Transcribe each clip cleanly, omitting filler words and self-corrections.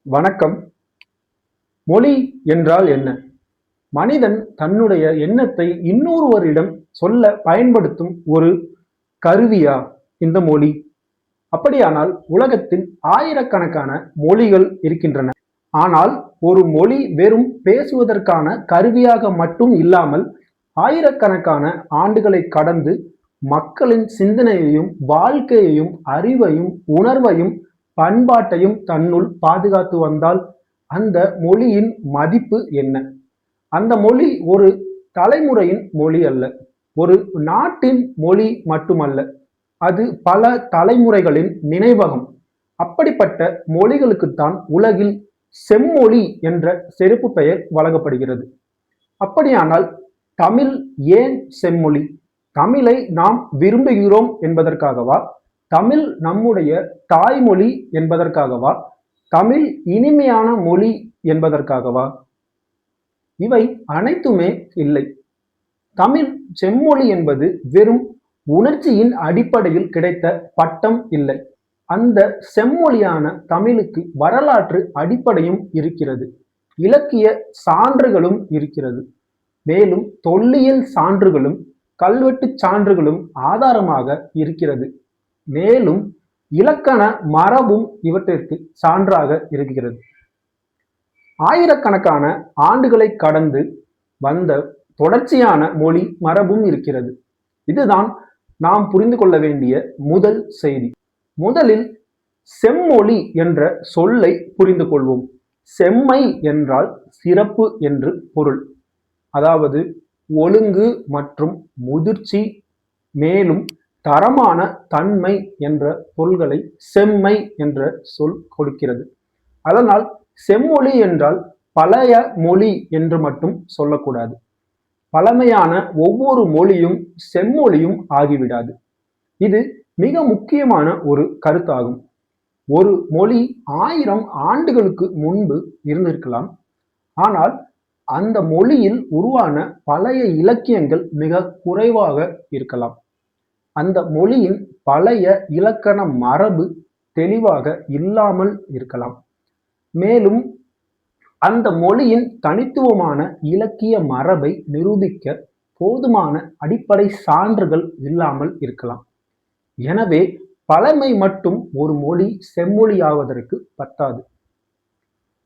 வணக்கம். மொழி என்றால் என்ன? மனிதன் தன்னுடைய எண்ணத்தை இன்னொருவரிடம் சொல்ல பயன்படுத்தும் ஒரு கருவியா இந்த மொழி? அப்படியானால் உலகத்தில் ஆயிரக்கணக்கான மொழிகள் இருக்கின்றன. ஆனால் ஒரு மொழி வெறும் பேசுவதற்கான கருவியாக மட்டும் இல்லாமல் ஆயிரக்கணக்கான ஆண்டுகளை கடந்து மக்களின் சிந்தனையையும் வாழ்க்கையையும் அறிவையும் உணர்வையும் பண்பாட்டையும் தன்னுள் பாதுகாத்து வந்தால் அந்த மொழியின் மதிப்பு என்ன? அந்த மொழி ஒரு தலைமுறையின் மொழி அல்ல, ஒரு நாட்டின் மொழி மட்டுமல்ல, அது பல தலைமுறைகளின் நினைவகம். அப்படிப்பட்ட மொழிகளுக்குத்தான் உலகில் செம்மொழி என்ற சிறப்பு பெயர் வழங்கப்படுகிறது. அப்படியானால் தமிழ் ஏன் செம்மொழி? தமிழை நாம் விரும்புகிறோம் என்பதற்காகவா? தமிழ் நம்முடைய தாய்மொழி என்பதற்காகவா? தமிழ் இனிமையான மொழி என்பதற்காகவா? இவை அனைத்துமே இல்லை. தமிழ் செம்மொழி என்பது வெறும் உணர்ச்சியின் அடிப்படையில் கிடைத்த பட்டம் இல்லை. அந்த செம்மொழியான தமிழுக்கு வரலாற்று அடிப்படையும் இருக்கிறது, இலக்கிய சான்றுகளும் இருக்கிறது, மேலும் தொல்லியல் சான்றுகளும் கல்வெட்டு சான்றுகளும் ஆதாரமாக இருக்கிறது. மேலும் இலக்கண மரபும் இவற்றிற்கு சான்றாக இருக்கிறது. ஆயிரக்கணக்கான ஆண்டுகளை கடந்து வந்த தொடர்ச்சியான மொழி மரபும் இருக்கிறது. இதுதான் நாம் புரிந்து கொள்ள வேண்டிய முதல் செய்தி. முதலில் செம்மொழி என்ற சொல்லை புரிந்து கொள்வோம். செம்மை என்றால் சிறப்பு என்று பொருள். அதாவது ஒழுங்கு மற்றும் முதிர்ச்சி, மேலும் தரமான தன்மை என்ற பொருள்களை செம்மை என்ற சொல் கொடுக்கிறது. அதனால் செம்மொழி என்றால் பழைய மொழி என்று மட்டும் சொல்லக்கூடாது. பழமையான ஒவ்வொரு மொழியும் செம்மொழியும் ஆகிவிடாது. இது மிக முக்கியமான ஒரு கருத்தாகும். ஒரு மொழி 1000 ஆண்டுகளுக்கு முன்பு இருந்திருக்கலாம், ஆனால் அந்த மொழியில் உருவான பழைய இலக்கியங்கள் மிக குறைவாக இருக்கலாம். அந்த மொழியின் பழைய இலக்கண மரபு தெளிவாக இல்லாமல் இருக்கலாம். மேலும் அந்த மொழியின் தனித்துவமான இலக்கிய மரபை நிரூபிக்க போதுமான அடிப்படை சான்றுகள் இல்லாமல் இருக்கலாம். எனவே பழமை மட்டும் ஒரு மொழி செம்மொழியாவதற்கு பத்தாது.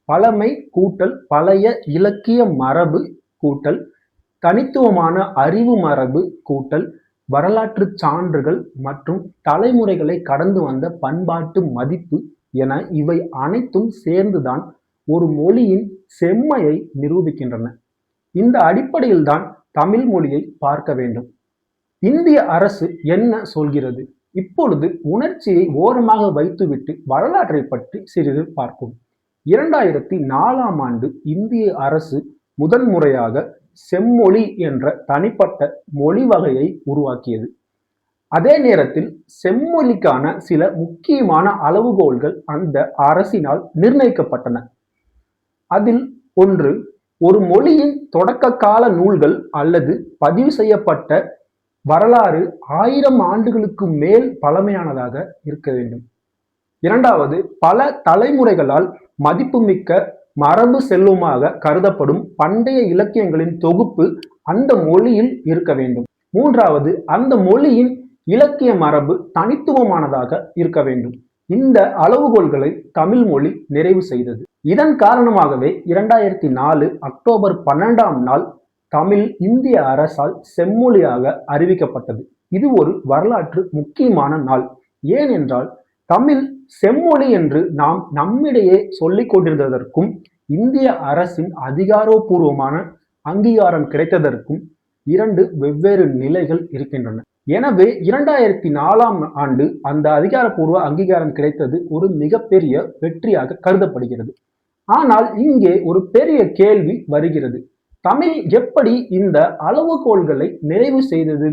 பழமை கூட்டல் பழைய இலக்கிய மரபு கூட்டல் தனித்துவமான அறிவு மரபு கூட்டல் வரலாற்று சான்றுகள் மற்றும் தலைமுறைகளை கடந்து வந்த பண்பாட்டு மதிப்பு என இவை அனைத்தும் சேர்ந்துதான் ஒரு மொழியின் செம்மையை நிரூபிக்கின்றன. இந்த அடிப்படையில் தான் தமிழ் மொழியை பார்க்க வேண்டும். இந்திய அரசு என்ன சொல்கிறது? இப்பொழுது உணர்ச்சியை ஓரமாக வைத்துவிட்டு வரலாற்றை பற்றி சிறிது பார்ப்போம். 2004ஆம் ஆண்டு இந்திய அரசு முதன் முறையாக செம்மொழி என்ற தனிப்பட்ட மொழி வகையை உருவாக்கியது. அதே நேரத்தில் செம்மொழிக்கான சில முக்கியமான அளவுகோல்கள் அந்த அரசினால் நிர்ணயிக்கப்பட்டன. அதில் ஒன்று, ஒரு மொழியின் தொடக்க கால நூல்கள் அல்லது பதிவு செய்யப்பட்ட வரலாறு 1000 ஆண்டுகளுக்கு மேல் பழமையானதாக இருக்க வேண்டும். இரண்டாவது, பல தலைமுறைகளால் மதிப்புமிக்க மரபு செல்வமாக கருதப்படும் பண்டைய இலக்கியங்களின் தொகுப்பு அந்த மொழியில் இருக்க வேண்டும். மூன்றாவது, அந்த மொழியின் இலக்கிய மரபு தனித்துவமானதாக இருக்க வேண்டும். இந்த அளவுகோல்களை தமிழ் மொழி நிறைவு செய்தது. இதன் காரணமாகவே 2004 அக்டோபர் 12ஆம் நாள் தமிழ் இந்திய அரசால் செம்மொழியாக அறிவிக்கப்பட்டது. இது ஒரு வரலாற்று முக்கியமான நாள். ஏனென்றால் தமிழ் செம்மொழி என்று நாம் நம்மிடையே சொல்லிக் கொண்டிருந்ததற்கும் இந்திய அரசின் அதிகாரப்பூர்வமான அங்கீகாரம் கிடைத்ததற்கும் 2 வெவ்வேறு நிலைகள் இருக்கின்றன. எனவே 2004ஆம் ஆண்டு அந்த அதிகாரப்பூர்வ அங்கீகாரம் கிடைத்தது ஒரு மிகப்பெரிய வெற்றியாக கருதப்படுகிறது. ஆனால் இங்கே ஒரு பெரிய கேள்வி வருகிறது. தமிழ் எப்படி இந்த அளவுகோல்களை நிறைவு செய்தது?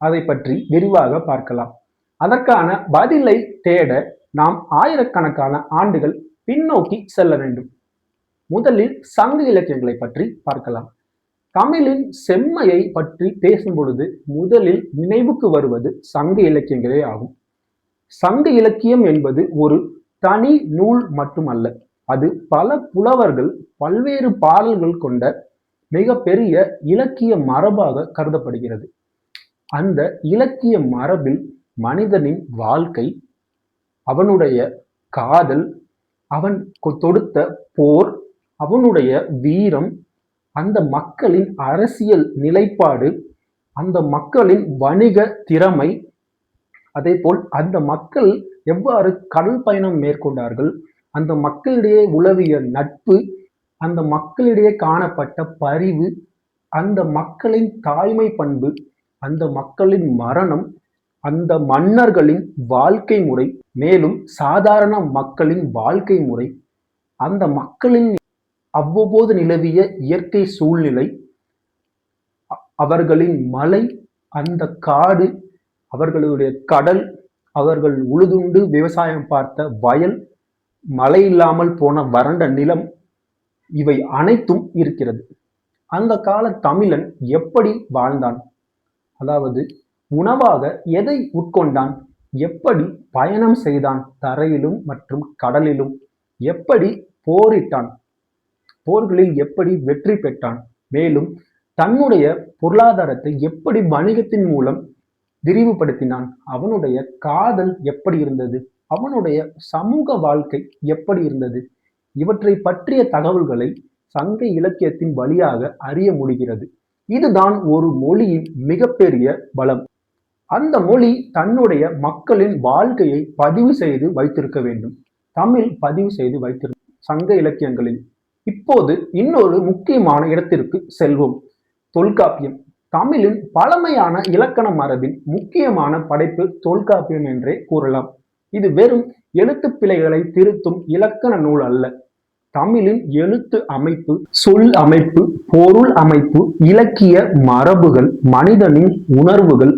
அதை பற்றி விரிவாக பார்க்கலாம். அதற்கான பதிலை தேட நாம் ஆயிரக்கணக்கான ஆண்டுகள் பின்னோக்கி செல்ல வேண்டும். முதலில் சங்க இலக்கியங்களை பற்றி பார்க்கலாம். தமிழின் செம்மையை பற்றி பேசும் பொழுது முதலில் நினைவுக்கு வருவது சங்க இலக்கியங்களே ஆகும். சங்க இலக்கியம் என்பது ஒரு தனி நூல் மட்டுமல்ல, அது பல புலவர்கள் பல்வேறு பாடல்கள் கொண்ட மிகப்பெரிய இலக்கிய மரபாக கருதப்படுகிறது. அந்த இலக்கிய மரபில் மனிதனின் வாழ்க்கை, அவனுடைய காதல், அவன் தொடுத்த போர், அவனுடைய வீரம், அந்த மக்களின் அரசியல் நிலைப்பாடு, அந்த மக்களின் வணிக திறமை, அதேபோல் அந்த மக்கள் எவ்வாறு கடல் பயணம் மேற்கொண்டார்கள், அந்த மக்களிடையே உலவிய நட்பு, அந்த மக்களிடையே காணப்பட்ட பரிவு, அந்த மக்களின் தாய்மை பண்பு, அந்த மக்களின் மரணம், அந்த மன்னர்களின் வாழ்க்கை முறை, மேலும் சாதாரண மக்களின் வாழ்க்கை முறை, அந்த மக்களின் அவ்வப்போது நிலவிய இயற்கை சூழ்நிலை, அவர்களின் மலை, அந்த காடு, அவர்களுடைய கடல், அவர்கள் உழுதுண்டு விவசாயம் பார்த்த வயல், மழை இல்லாமல் போன வறண்ட நிலம், இவை அனைத்தும் இருக்கிறது. அந்த கால தமிழன் எப்படி வாழ்ந்தான், அதாவது உணவாக எதை உட்கொண்டான், எப்படி பயணம் செய்தான், தரையிலும் மற்றும் கடலிலும் எப்படி போரிட்டான், போர்களில் எப்படி வெற்றி பெற்றான், மேலும் தன்னுடைய பொருளாதாரத்தை எப்படி வணிகத்தின் மூலம் விரிவுபடுத்தினான், அவனுடைய காதல் எப்படி இருந்தது, அவனுடைய சமூக வாழ்க்கை எப்படி இருந்தது, இவற்றை பற்றிய தகவல்களை சங்க இலக்கியத்தின் வழியாக அறிய முடிகிறது. இதுதான் ஒரு மொழியின் மிகப்பெரிய பலம். அந்த மொழி தன்னுடைய மக்களின் வாழ்க்கையை பதிவு செய்து வைத்திருக்க வேண்டும். தமிழ் பதிவு செய்து வைத்திருக்க சங்க இலக்கியங்களில். இப்போது இன்னொரு முக்கியமான இடத்திற்கு செல்வோம். தொல்காப்பியம். தமிழின் பழமையான இலக்கண மரபின் முக்கியமான படைப்பு தொல்காப்பியம் என்றே கூறலாம். இது வெறும் எழுத்து பிழைகளை திருத்தும் இலக்கண நூல் அல்ல. தமிழின் எழுத்து அமைப்பு, சொல் அமைப்பு, பொருள் அமைப்பு, இலக்கிய மரபுகள், மனிதனின் உணர்வுகள்,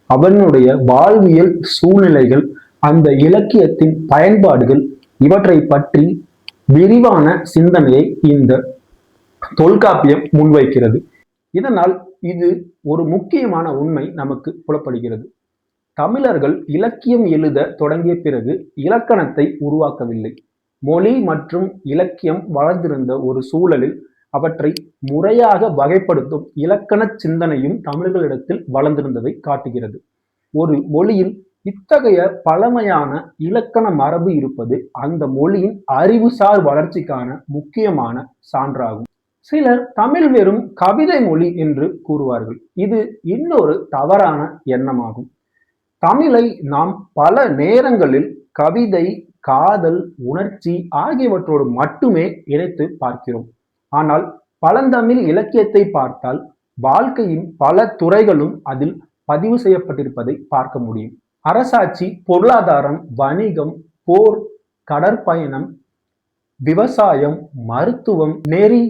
அவனுடைய வாழ்வியல் சூழ்நிலைகள், அந்த இலக்கியத்தின் பயன்பாடுகள், இவற்றை பற்றி விரிவான சிந்தனையை இந்த தொல்காப்பியம் முன்வைக்கிறது. இதனால் இது ஒரு முக்கியமான உண்மை நமக்கு புலப்படுகிறது. தமிழர்கள் இலக்கியம் எழுத தொடங்கிய பிறகு இலக்கணத்தை உருவாக்கவில்லை. மொழி மற்றும் இலக்கியம் வளர்ந்திருந்த ஒரு சூழலில் அவற்றை முறையாக வகைப்படுத்தும் இலக்கண சிந்தனையும் தமிழர்களிடத்தில் வளர்ந்திருந்ததை காட்டுகிறது. ஒரு மொழியில் இத்தகைய பழமையான இலக்கண மரபு இருப்பது அந்த மொழியின் அறிவுசார் வளர்ச்சிக்கான முக்கியமான சான்றாகும். சிலர் தமிழ் வெறும் கவிதை மொழி என்று கூறுவார்கள். இது இன்னொரு தவறான எண்ணமாகும். தமிழை நாம் பல நேரங்களில் கவிதை, காதல், உணர்ச்சி ஆகியவற்றோடு மட்டுமே இணைத்து பார்க்கிறோம். ஆனால் பழந்தமிழ் இலக்கியத்தை பார்த்தால் வாழ்க்கையின் பல துறைகளும் அதில் பதிவு செய்யப்பட்டிருப்பதை பார்க்க முடியும். அரசாட்சி, பொருளாதாரம், வணிகம், போர், கடற்பயணம், விவசாயம், மருத்துவம், நெறி,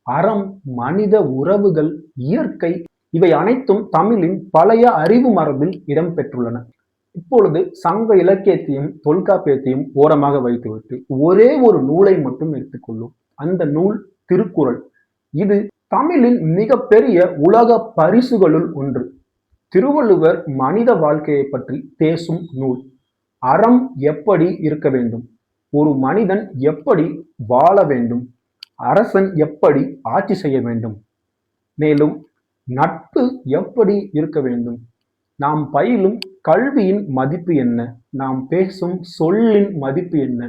அறம், மனித உறவுகள், இயற்கை, இவை அனைத்தும் தமிழின் பழைய அறிவு மரபில் இடம்பெற்றுள்ளன. இப்பொழுது சங்க இலக்கியத்தையும் தொல்காப்பியத்தையும் ஓரமாக வைத்துவிட்டு ஒரே ஒரு நூலை மட்டும் எடுத்துக்கொள்ளும். அந்த நூல் திருக்குறள். இது தமிழின் மிகப்பெரிய உலக பரிசுகளுள் ஒன்று. திருவள்ளுவர் மனித வாழ்க்கையை பற்றி பேசும் நூல். அறம் எப்படி இருக்க வேண்டும், ஒரு மனிதன் எப்படி வாழ வேண்டும், அரசன் எப்படி ஆட்சி செய்ய வேண்டும், மேலும் நட்பு எப்படி இருக்க வேண்டும், நாம் பயிலும் கல்வியின் மதிப்பு என்ன, நாம் பேசும் சொல்லின் மதிப்பு என்ன,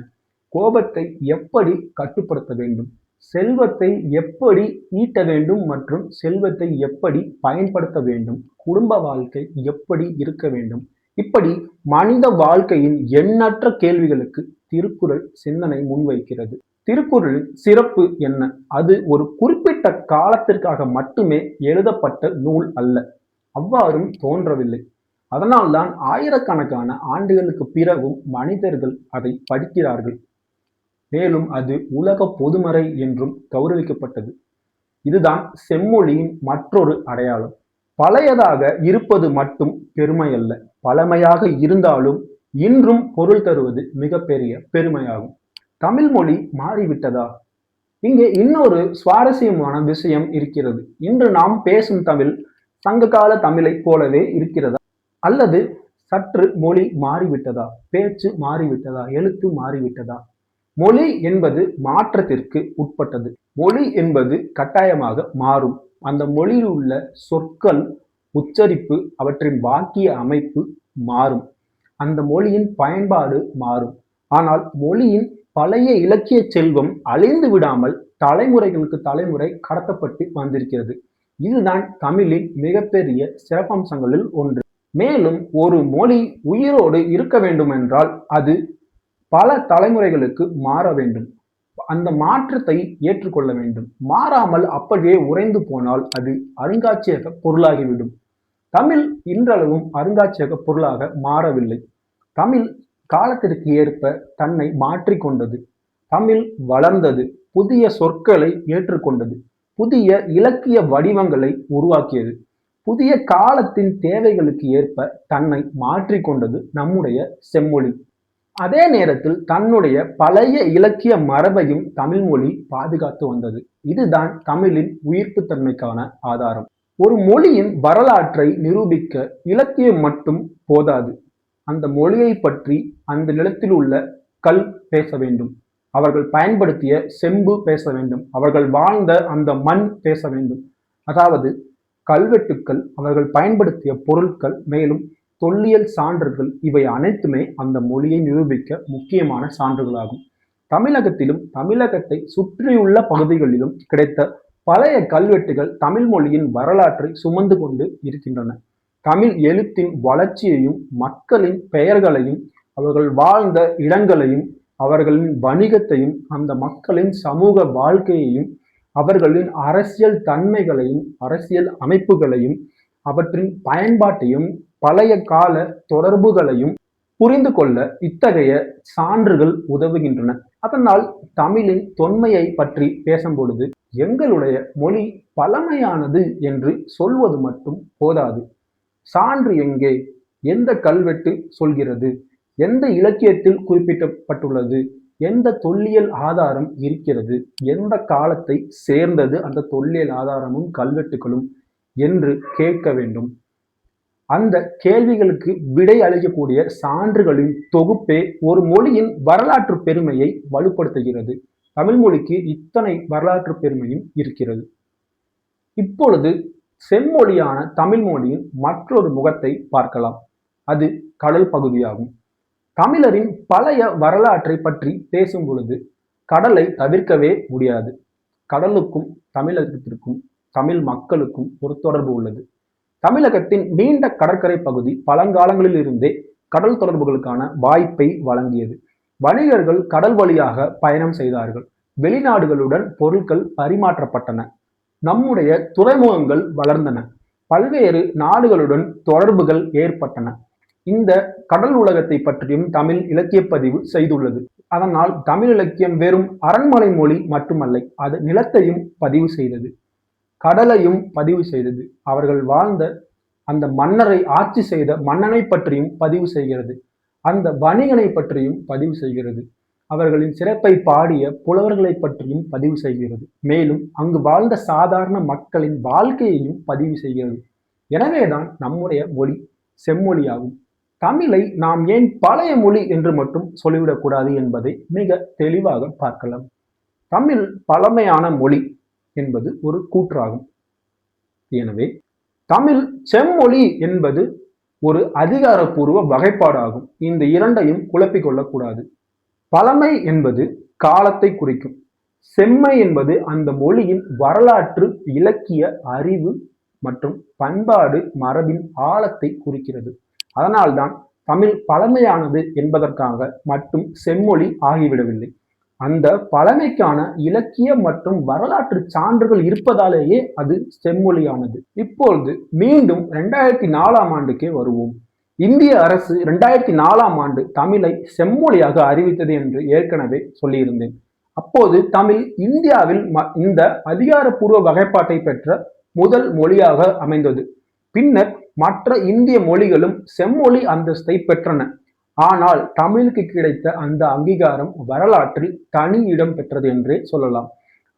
கோபத்தை எப்படி கட்டுப்படுத்த வேண்டும், செல்வத்தை எப்படி ஈட்ட வேண்டும் மற்றும் செல்வத்தை எப்படி பயன்படுத்த வேண்டும், குடும்ப வாழ்க்கை எப்படி இருக்க வேண்டும், இப்படி மனித வாழ்க்கையின் எண்ணற்ற கேள்விகளுக்கு திருக்குறள் சிந்தனை முன்வைக்கிறது. திருக்குறளின் சிறப்பு என்ன? அது ஒரு குறிப்பிட்ட காலத்திற்காக மட்டுமே எழுதப்பட்ட நூல் அல்ல. அவ்வாறும் தோன்றவில்லை. அதனால்தான் ஆயிரக்கணக்கான ஆண்டுகளுக்கு பிறகும் மனிதர்கள் அதை படிக்கிறார்கள். மேலும் அது உலக பொதுமறை என்றும் கௌரவிக்கப்பட்டது. இதுதான் செம்மொழியின் மற்றொரு அடையாளம். பழையதாக இருப்பது மட்டும் பெருமை அல்ல, பழமையாக இருந்தாலும் இன்றும் பொருள் தருவது மிகப்பெரிய பெருமையாகும். தமிழ் மொழி மாறிவிட்டதா? இங்கே இன்னொரு சுவாரஸ்யமான விஷயம் இருக்கிறது. இன்று நாம் பேசும் தமிழ் சங்ககால தமிழை போலவே இருக்கிறதா, அல்லது சற்று மொழி மாறிவிட்டதா, பேச்சு மாறிவிட்டதா, எழுத்து மாறிவிட்டதா? மொழி என்பது மாற்றத்திற்கு உட்பட்டது. மொழி என்பது கட்டாயமாக மாறும். அந்த மொழியில் உள்ள சொற்கள், உச்சரிப்பு, அவற்றின் வாக்கிய அமைப்பு மாறும். அந்த மொழியின் பயன்பாடு மாறும். ஆனால் மொழியின் பழைய இலக்கிய செல்வம் அழிந்து விடாமல் தலைமுறைகளுக்கு தலைமுறை கடத்தப்பட்டு வந்திருக்கிறது. இதுதான் தமிழின் மிகப்பெரிய சிறப்பம்சங்களில் ஒன்று. மேலும் ஒரு மொழி உயிரோடு இருக்க வேண்டும் என்றால் அது பல தலைமுறைகளுக்கு மாற வேண்டும். அந்த மாற்றத்தை ஏற்றுக்கொள்ள வேண்டும். மாறாமல் அப்படியே உறைந்து போனால் அது அருங்காட்சியக பொருளாகிவிடும். தமிழ் இன்றளவும் அருங்காட்சியக பொருளாக மாறவில்லை. தமிழ் காலத்திற்கு ஏற்ப தன்னை மாற்றிக்கொண்டது. தமிழ் வளர்ந்தது. புதிய சொற்களை ஏற்றுக்கொண்டது. புதிய இலக்கிய வடிவங்களை உருவாக்கியது. புதிய காலத்தின் தேவைகளுக்கு ஏற்ப தன்னை மாற்றிக்கொண்டது நம்முடைய செம்மொழி. அதே நேரத்தில் தன்னுடைய பழைய இலக்கிய மரபையும் தமிழ் மொழி பாதுகாத்து வந்தது. இதுதான் தமிழின் உயிர்ப்புத்தன்மைக்கான ஆதாரம். ஒரு மொழியின் வரலாற்றை நிரூபிக்க இலக்கியம் மட்டும் போதாது. அந்த மொழியை பற்றி அந்த நிலத்தில் உள்ள கல் பேச வேண்டும். அவர்கள் பயன்படுத்திய செம்பு பேச வேண்டும். அவர்கள் வாழ்ந்த அந்த மண் பேச வேண்டும். அதாவது கல்வெட்டுக்கள், அவர்கள் பயன்படுத்திய பொருட்கள், மேலும் தொல்லியல் சான்றுகள், இவை அனைத்துமே அந்த மொழியை நிரூபிக்க முக்கியமான சான்றுகளாகும். தமிழகத்திலும் தமிழகத்தை சுற்றியுள்ள பகுதிகளிலும் கிடைத்த பழைய கல்வெட்டுகள் தமிழ் மொழியின் வரலாற்றை சுமந்து கொண்டு இருக்கின்றன. தமிழ் எழுத்தின் வளர்ச்சியையும், மக்களின் பெயர்களையும், அவர்கள் வாழ்ந்த இடங்களையும், அவர்களின் வணிகத்தையும், அந்த மக்களின் சமூக வாழ்க்கையையும், அவர்களின் அரசியல் தன்மைகளையும், அரசியல் அமைப்புகளையும், அவற்றின் பயன்பாட்டையும், பழைய கால தொடர்புகளையும் புரிந்து கொள்ள இத்தகைய சான்றுகள் உதவுகின்றன. அதனால் தமிழின் தொன்மையை பற்றி பேசும் பொழுது எங்களுடைய மொழி பழமையானது என்று சொல்வது மட்டும் போதாது. சான்று எங்கே? எந்த கல்வெட்டு சொல்கிறது? எந்த இலக்கியத்தில் குறிப்பிடப்பட்டுள்ளது? எந்த தொல்லியல் ஆதாரம் இருக்கிறது? எந்த காலத்தை சேர்ந்தது அந்த தொல்லியல் ஆதாரமும் கல்வெட்டுகளும் என்று கேட்க வேண்டும். அந்த கேள்விகளுக்கு விடை அளிக்கக்கூடிய சான்றுகளின் தொகுப்பே ஒரு மொழியின் வரலாற்று பெருமையை வலுப்படுத்துகிறது. தமிழ் மொழிக்கு இத்தனை வரலாற்று பெருமையும் இருக்கிறது. இப்பொழுது செம்மொழியான தமிழ் மொழியின் மற்றொரு முகத்தை பார்க்கலாம். அது கடல் பகுதியாகும். தமிழரின் பழைய வரலாற்றை பற்றி பேசும் பொழுது கடலை தவிர்க்கவே முடியாது. கடலுக்கும் தமிழகத்திற்கும், தமிழ் மக்களுக்கும் ஒரு தொடர்பு உள்ளது. தமிழகத்தின் நீண்ட கடற்கரை பகுதி பழங்காலங்களில் இருந்தே கடல் தொடர்புகளுக்கான வாய்ப்பை வழங்கியது. வணிகர்கள் கடல் வழியாக பயணம் செய்தார்கள். வெளிநாடுகளுடன் பொருட்கள் பரிமாற்றப்பட்டன. நம்முடைய துறைமுகங்கள் வளர்ந்தன. பல்வேறு நாடுகளுடன் தொடர்புகள் ஏற்பட்டன. இந்த கடல் உலகத்தை பற்றியும் தமிழ் இலக்கிய பதிவு செய்துள்ளது. அதனால் தமிழ் இலக்கியம் வெறும் அரண்மனை மொழி மட்டுமல்ல, அது நிலத்தையும் பதிவு செய்தது, கடலையும் பதிவு செய்தது. அவர்கள் வாழ்ந்த அந்த மன்னரை ஆட்சி செய்த மன்னனை பற்றியும் பதிவு செய்கிறது. அந்த வணிகனை பற்றியும் பதிவு செய்கிறது. அவர்களின் சிறப்பை பாடிய புலவர்களை பற்றியும் பதிவு செய்கிறது. மேலும் அங்கு வாழ்ந்த சாதாரண மக்களின் வாழ்க்கையையும் பதிவு செய்கிறது. எனவேதான் நம்முடைய மொழி செம்மொழியாகும். தமிழை நாம் ஏன் பழைய மொழி என்று மட்டும் சொல்லிவிடக்கூடாது என்பதை மிக தெளிவாக பார்க்கலாம். தமிழ் பழமையான மொழி என்பது ஒரு கூற்றாகும். எனவே தமிழ் செம்மொழி என்பது ஒரு அதிகாரப்பூர்வ வகைப்பாடாகும். இந்த இரண்டையும் குழப்பிக் கொள்ளக்கூடாது. பழமை என்பது காலத்தை குறிக்கும். செம்மை என்பது அந்த மொழியின் வரலாற்று, இலக்கிய, அறிவு மற்றும் பண்பாடு, மரபின் ஆழத்தை குறிக்கிறது. அதனால்தான் தமிழ் பழமையானது என்பதற்காக மட்டும் செம்மொழி ஆகிவிடவில்லை. அந்த பழமைக்கான இலக்கிய மற்றும் வரலாற்று சான்றுகள் இருப்பதாலேயே அது செம்மொழியானது. இப்பொழுது மீண்டும் 2004ஆம் ஆண்டுக்கே வருவோம். இந்திய அரசு 2004ஆம் ஆண்டு தமிழை செம்மொழியாக அறிவித்தது என்று ஏற்கனவே சொல்லியிருந்தேன். அப்போது தமிழ் இந்தியாவில் இந்த அதிகாரப்பூர்வ வகைப்பாட்டை பெற்ற முதல் மொழியாக அமைந்தது. பின்னர் மற்ற இந்திய மொழிகளும் செம்மொழி அந்தஸ்தை பெற்றன. ஆனால் தமிழுக்கு கிடைத்த அந்த அங்கீகாரம் வரலாற்றில் தனி இடம் பெற்றது என்றே சொல்லலாம்.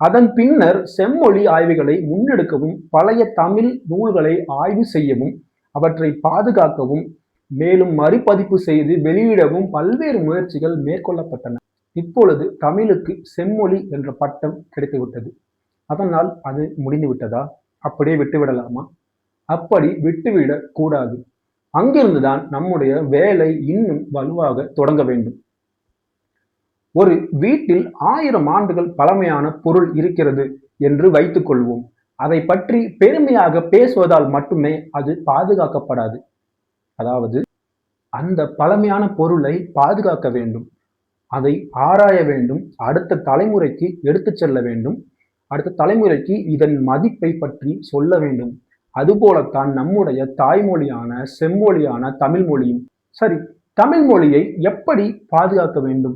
அதன் பின்னர் செம்மொழி ஆய்வுகளை முன்னெடுக்கவும், பழைய தமிழ் நூல்களை ஆய்வு செய்யவும், அவற்றை பாதுகாக்கவும், மேலும் மறுபதிப்பு செய்து வெளியிடவும் பல்வேறு முயற்சிகள் மேற்கொள்ளப்பட்டன. இப்பொழுது தமிழுக்கு செம்மொழி என்ற பட்டம் கிடைத்துவிட்டது. அதனால் அது முடிந்து விட்டதா? அப்படியே விட்டுவிடலாமா? அப்படி விட்டுவிடக் கூடாது. அங்கிருந்துதான் நம்முடைய வேலை இன்னும் வலுவாக தொடங்க வேண்டும். ஒரு வீட்டில் 1000 ஆண்டுகள் பழமையான பொருள் இருக்கிறது என்று வைத்துக் கொள்வோம். அதை பற்றி பெருமையாக பேசுவதால் மட்டுமே அது பாதுகாக்கப்படாது. அதாவது அந்த பழமையான பொருளை பாதுகாக்க வேண்டும். அதை ஆராய வேண்டும். அடுத்த தலைமுறைக்கு எடுத்துச் செல்ல வேண்டும். அடுத்த தலைமுறைக்கு இதன் மதிப்பை பற்றி சொல்ல வேண்டும். அதுபோலத்தான் நம்முடைய தாய்மொழியான செம்மொழியான தமிழ் மொழியும். சரி, தமிழ் மொழியை எப்படி பாதுகாக்க வேண்டும்?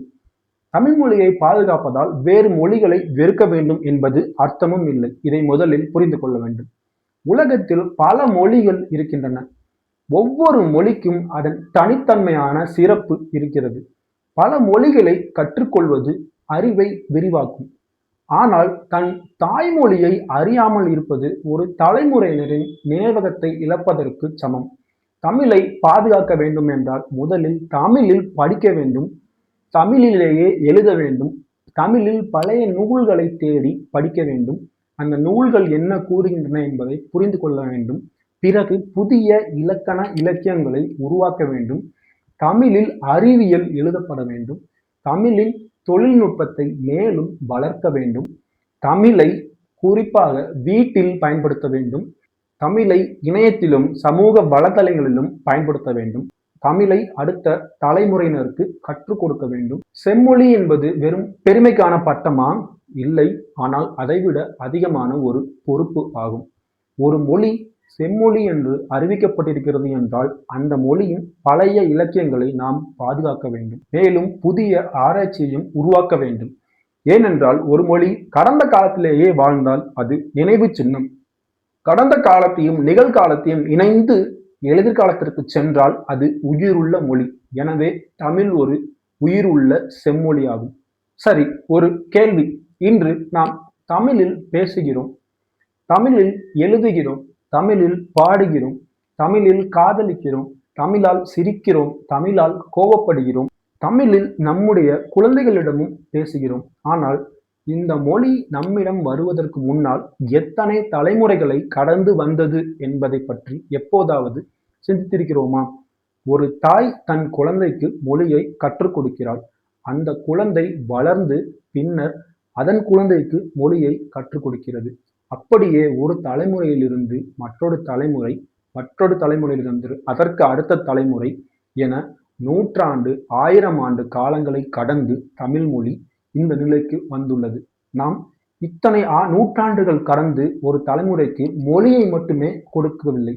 தமிழ் மொழியை பாதுகாப்பதால் வேறு மொழிகளை வெறுக்க வேண்டும் என்பது அர்த்தமும் இல்லை. இதை முதலில் புரிந்து கொள்ள வேண்டும். உலகத்தில் பல மொழிகள் இருக்கின்றன. ஒவ்வொரு மொழிக்கும் அதன் தனித்தன்மையான சிறப்பு இருக்கிறது. பல மொழிகளை கற்றுக்கொள்வது அறிவை விரிவாக்கும். ஆனால் தன் தாய்மொழியை அறியாமல் இருப்பது ஒரு தலைமுறையினரின் நினைவகத்தை இழப்பதற்கு சமம். தமிழை பாதுகாக்க வேண்டும் என்றால் முதலில் தமிழில் படிக்க வேண்டும், தமிழிலேயே எழுத வேண்டும், தமிழில் பழைய நூல்களை தேடி படிக்க வேண்டும், அந்த நூல்கள் என்ன கூறுகின்றன என்பதை புரிந்து கொள்ள வேண்டும். பிறகு புதிய இலக்கண இலக்கியங்களை உருவாக்க வேண்டும். தமிழில் அறிவியல் எழுதப்பட வேண்டும். தமிழில் தொழில்நுட்பத்தை மேலும் வளர்க்க வேண்டும். தமிழை குறிப்பாக வீட்டில் பயன்படுத்த வேண்டும். தமிழை இணையத்திலும் சமூக வலைதளங்களிலும் பயன்படுத்த வேண்டும். தமிழை அடுத்த தலைமுறையினருக்கு கற்றுக் கொடுக்க வேண்டும். செம்மொழி என்பது வெறும் பெருமைக்கான பட்டமா? இல்லை. ஆனால் அதைவிட அதிகமான ஒரு பொறுப்பு ஆகும். ஒரு மொழி செம்மொழி என்று அறிவிக்கப்பட்டிருக்கிறது என்றால் அந்த மொழியின் பழைய இலக்கியங்களை நாம் பாதுகாக்க வேண்டும். மேலும் புதிய ஆராய்ச்சியையும் உருவாக்க வேண்டும். ஏனென்றால் ஒரு மொழி கடந்த காலத்திலேயே வாழ்ந்தால் அது நினைவு சின்னம். கடந்த காலத்தையும் நிகழ்காலத்தையும் இணைந்து எதிர்காலத்திற்கு சென்றால் அது உயிருள்ள மொழி. எனவே தமிழ் ஒரு உயிருள்ள செம்மொழியாகும். சரி, ஒரு கேள்வி. இன்று நாம் தமிழில் பேசுகிறோம், தமிழில் எழுதுகிறோம், தமிழில் பாடுகிறோம், தமிழில் காதலிக்கிறோம், தமிழால் சிரிக்கிறோம், தமிழால் கோபப்படுகிறோம், தமிழில் நம்முடைய குழந்தைகளிடமும் பேசுகிறோம். ஆனால் இந்த மொழி நம்மிடம் வருவதற்கு முன்னால் எத்தனை தலைமுறைகளை கடந்து வந்தது என்பதை பற்றி எப்போதாவது சிந்தித்திருக்கிறோமா? ஒரு தாய் தன் குழந்தைக்கு மொழியை கற்றுக் கொடுக்கிறாள். அந்த குழந்தை வளர்ந்து பின்னர் அதன் குழந்தைக்கு மொழியை கற்றுக் கொடுக்கிறது. அப்படியே ஒரு தலைமுறையிலிருந்து மற்றொரு தலைமுறை, மற்றொரு தலைமுறையிலிருந்து அதற்கு அடுத்த தலைமுறை என 100 ஆண்டு 1000 ஆண்டு காலங்களை கடந்து தமிழ் மொழி இந்த நிலைக்கு வந்துள்ளது. நாம் இத்தனை நூற்றாண்டுகள் கடந்து ஒரு தலைமுறைக்கு மொழியை மட்டுமே கொடுக்கவில்லை,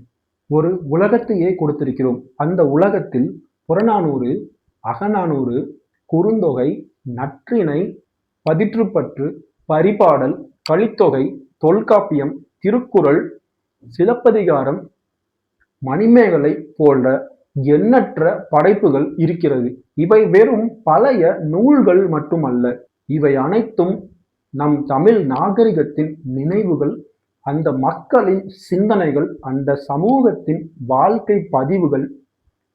ஒரு உலகத்தையே கொடுத்திருக்கிறோம். அந்த உலகத்தில் புறநானூறு, அகநானூறு, குறுந்தொகை, நற்றிணை, பதிற்றுப்பற்று, பரிபாடல், கலித்தொகை, தொல்காப்பியம், திருக்குறள், சிலப்பதிகாரம், மணிமேகலை போன்ற எண்ணற்ற படைப்புகள் இருக்கிறது. இவை வெறும் பழைய நூல்கள் மட்டுமல்ல. இவை அனைத்தும் நம் தமிழ் நாகரிகத்தின் நினைவுகள், அந்த மக்களின் சிந்தனைகள், அந்த சமூகத்தின் வாழ்க்கை பதிவுகள்,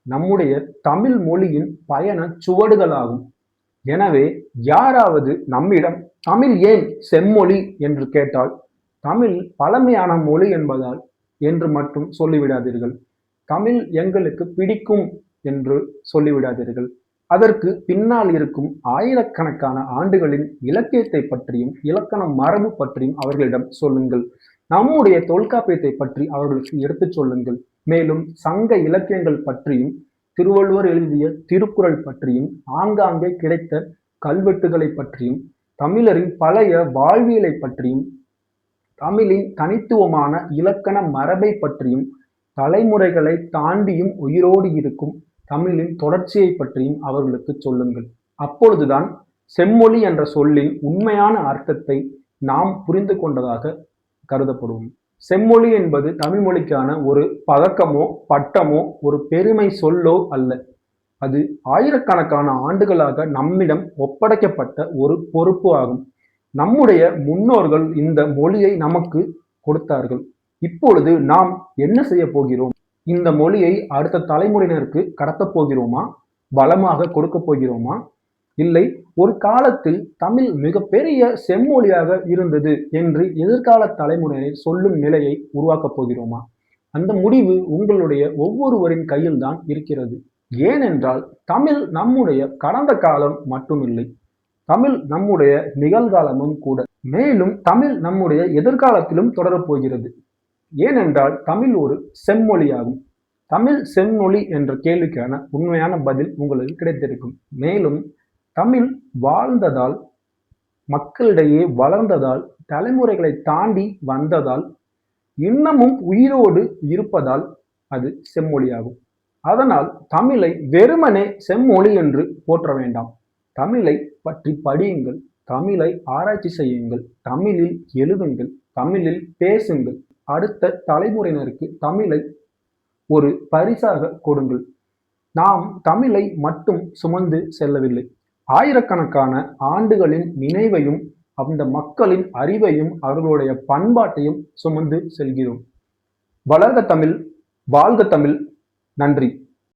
நம்முடைய தமிழ் மொழியின் பயண சுவடுகளாகும். எனவே யாராவது நம்மிடம் தமிழ் ஏன் செம்மொழி என்று கேட்டால் தமிழ் பழமையான மொழி என்பதால் என்று மட்டும் சொல்லிவிடாதீர்கள். தமிழ் எங்களுக்கு பிடிக்கும் என்று சொல்லிவிடாதீர்கள். அதற்கு பின்னால் இருக்கும் ஆயிரக்கணக்கான ஆண்டுகளின் இலக்கியத்தை பற்றியும் இலக்கண மரபு பற்றியும் அவர்களிடம் சொல்லுங்கள். நம்முடைய தொல்காப்பியத்தை பற்றி அவர்களுக்கு எடுத்துச் சொல்லுங்கள். மேலும் சங்க இலக்கியங்கள் பற்றியும், திருவள்ளுவர் எழுதிய திருக்குறள் பற்றியும், ஆங்காங்கே கிடைத்த கல்வெட்டுகளை பற்றியும், தமிழரின் பழைய வாழ்வியலை பற்றியும், தமிழின் தனித்துவமான இலக்கண மரபை பற்றியும், தலைமுறைகளை தாண்டியும் உயிரோடு இருக்கும் தமிழின் தொடர்ச்சியை பற்றியும் அவர்களுக்கு சொல்லுங்கள். அப்பொழுதுதான் செம்மொழி என்ற சொல்லின் உண்மையான அர்த்தத்தை நாம் புரிந்து கொண்டதாக கருதப்படுவோம். செம்மொழி என்பது தமிழ் மொழிக்கான ஒரு பதக்கமோ பட்டமோ ஒரு பெருமை சொல்லோ அல்ல. அது ஆயிரக்கணக்கான ஆண்டுகளாக நம்மிடம் ஒப்படைக்கப்பட்ட ஒரு பொறுப்பு ஆகும். நம்முடைய முன்னோர்கள் இந்த மொழியை நமக்கு கொடுத்தார்கள். இப்பொழுது நாம் என்ன செய்ய போகிறோம்? இந்த மொழியை அடுத்த தலைமுறையினருக்கு கடத்தப் போகிறோமா? பலமாக கொடுக்க போகிறோமா? இல்லை, ஒரு காலத்தில் தமிழ் மிகப்பெரிய செம்மொழியாக இருந்தது என்று எதிர்கால தலைமுறையினர் சொல்லும் நிலையை உருவாக்கப் போகிறோமா? அந்த முடிவு உங்களுடைய ஒவ்வொருவரின் கையில் தான் இருக்கிறது. ஏனென்றால் தமிழ் நம்முடைய கடந்த காலம் மட்டுமில்லை, தமிழ் நம்முடைய நிகழ்காலமும் கூட. மேலும் தமிழ் நம்முடைய எதிர்காலத்திலும் தொடரப் போகிறது. ஏனென்றால் தமிழ் ஒரு செம்மொழியாகும். தமிழ் செம்மொழி என்ற கேள்விக்கான உண்மையான பதில் உங்களுக்கு கிடைத்திருக்கும். மேலும் தமிழ் வாழ்ந்ததால், மக்களிடையே வளர்ந்ததால், தலைமுறைகளை தாண்டி வந்ததால், இன்னமும் உயிரோடு இருப்பதால் அது செம்மொழியாகும். அதனால் தமிழை வெறுமனே செம்மொழி என்று போற்ற வேண்டாம். தமிழை பற்றி படியுங்கள், தமிழை ஆராய்ச்சி செய்யுங்கள், தமிழில் எழுதுங்கள், தமிழில் பேசுங்கள். அடுத்த தலைமுறையினருக்கு தமிழை ஒரு பரிசாக கொடுங்கள். நாம் தமிழை மட்டும் சுமந்து செல்லவில்லை, ஆயிரக்கணக்கான ஆண்டுகளின் நினைவையும் அந்த மக்களின் அறிவையும் அவர்களுடைய பண்பாட்டையும் சுமந்து செல்கிறோம். வளர்க தமிழ், வாழ்க தமிழ். நன்றி.